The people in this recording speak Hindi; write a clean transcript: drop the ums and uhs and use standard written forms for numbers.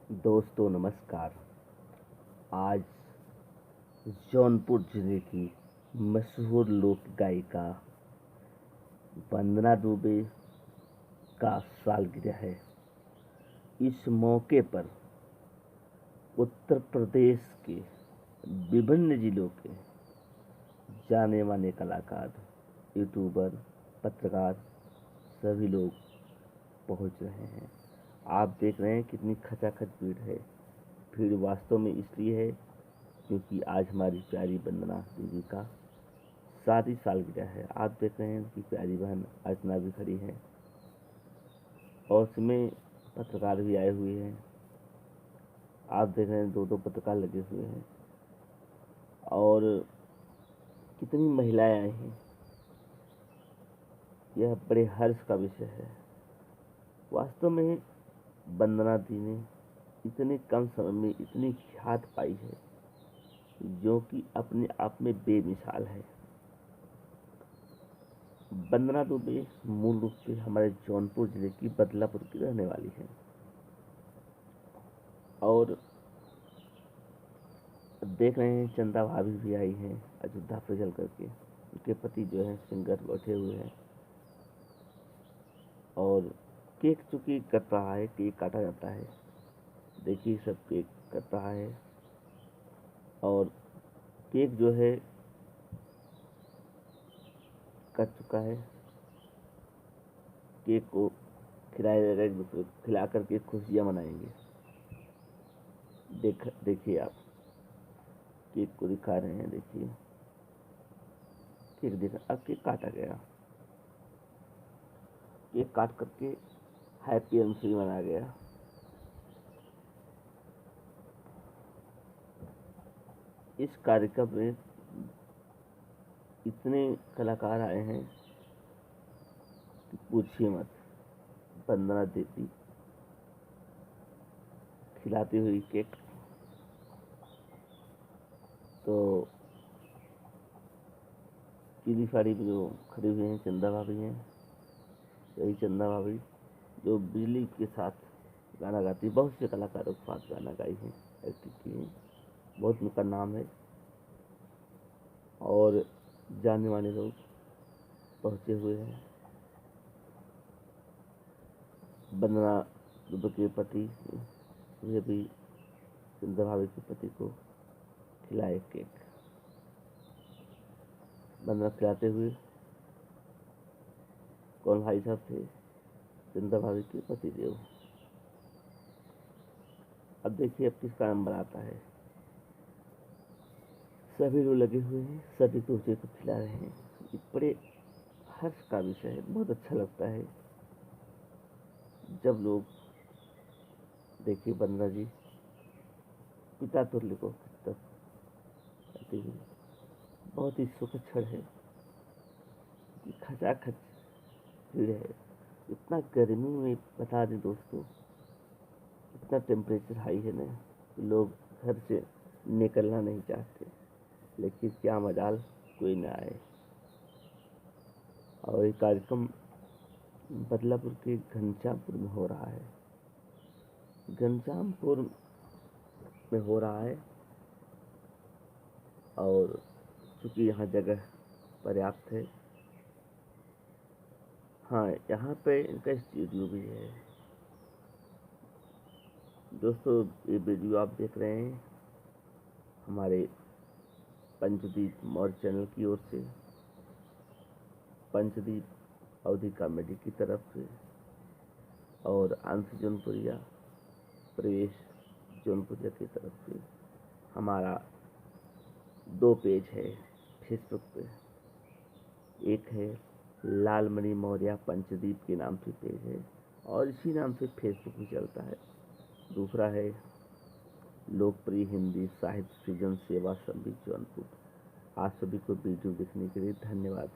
दोस्तों नमस्कार। आज जौनपुर जिले की मशहूर लोक गायिका वंदना दुबे का सालगिरह है। इस मौके पर उत्तर प्रदेश के विभिन्न जिलों के जाने माने कलाकार, यूट्यूबर, पत्रकार सभी लोग पहुंच रहे हैं। आप देख रहे हैं कितनी खचाखच भीड़ है। भीड़ वास्तव में इसलिए है क्योंकि आज हमारी प्यारी वंदना दीदी का शादी सालगिरह है। आप देख रहे हैं उनकी प्यारी बहन अर्चना भी खड़ी है और उसमें पत्रकार भी आए हुए हैं। आप देख रहे हैं दो पत्रकार लगे हुए हैं और कितनी महिलाएं आई हैं। यह बड़े हर्ष का विषय है। वास्तव में वंदना दी ने इतने कम समय में इतनी ख्यात पाई है जो कि अपने आप में बेमिसाल है। वंदना दुबे मूल रूप से हमारे जौनपुर जिले की बदलापुर की रहने वाली है और देख रहे हैं चंदा भाभी भी आई हैं अयोध्या से चल करके। उनके पति जो है सिंगर बैठे हुए हैं और केक चूंकि कट रहा है, केक काटा जाता है। देखिए सब केक कट रहा है और केक जो है कट चुका है। केक को खिलाया जाएगा, एक दूसरे को खिला करके खुशियाँ मनाएंगे। देखिए आप केक को दिखा रहे हैं। देखिए केक देखा, अब केक काटा गया। केक काट करके हैप्पी एनिवर्सरी मनाया गया। इस कार्यक्रम में इतने कलाकार आए हैं कि पूछिए मत। वंदना देती खिलाती हुई केक, तो पीली साड़ी में जो खड़ी हुई हैं चंदा भाभी हैं। यही चंदा भाभी जो बिजली के साथ गाना गाती, बहुत से कलाकारों के साथ गाना गाई है, एक्टिंग की है, बहुत उनका नाम है और जाने माने लोग पहुंचे हुए हैं। वंदना दुबे के पति वे भी चंदा भाभी के पति को खिलाए केक। वंदना खिलाते हुए कौन भाई साहब थे? चंदा भाभी के पति देव। अब देखिए अब किसका नंबर आता है। सभी लोग लगे हुए हैं, सभी दूसरे को खिला रहे हैं। ये बड़े हर्ष का विषय है। बहुत अच्छा लगता है जब लोग, देखिए वंदना जी पिता तुल्य को कहती हुई, बहुत ही सुखद क्षण है। खचाखच भीड़ है। इतना गर्मी में बता दें दोस्तों, इतना टेम्परेचर हाई है ना कि लोग घर से निकलना नहीं चाहते, लेकिन क्या मजाल कोई ना आए। और ये कार्यक्रम बदलापुर के घनश्यामपुर में हो रहा है। घनश्यामपुर में हो रहा है और चूंकि यहाँ जगह पर्याप्त है, हाँ यहाँ पे इनका स्टूडियो भी है। दोस्तों ये वीडियो आप देख रहे हैं हमारे पंचदीप मौर्य चैनल की ओर से, पंचदीप अवधि कॉमेडी की तरफ से और अंश जौनपुरिया, प्रवेश जौनपुरिया की तरफ से। हमारा 2 पेज है फेसबुक पे। एक है लालमणि मौर्य पंचदीप के नाम से पेज है और इसी नाम से फेसबुक भी चलता है। दूसरा है लोकप्रिय हिंदी साहित्य सृजन सेवा समिति जौनपुर। आप सभी को वीडियो देखने के लिए धन्यवाद।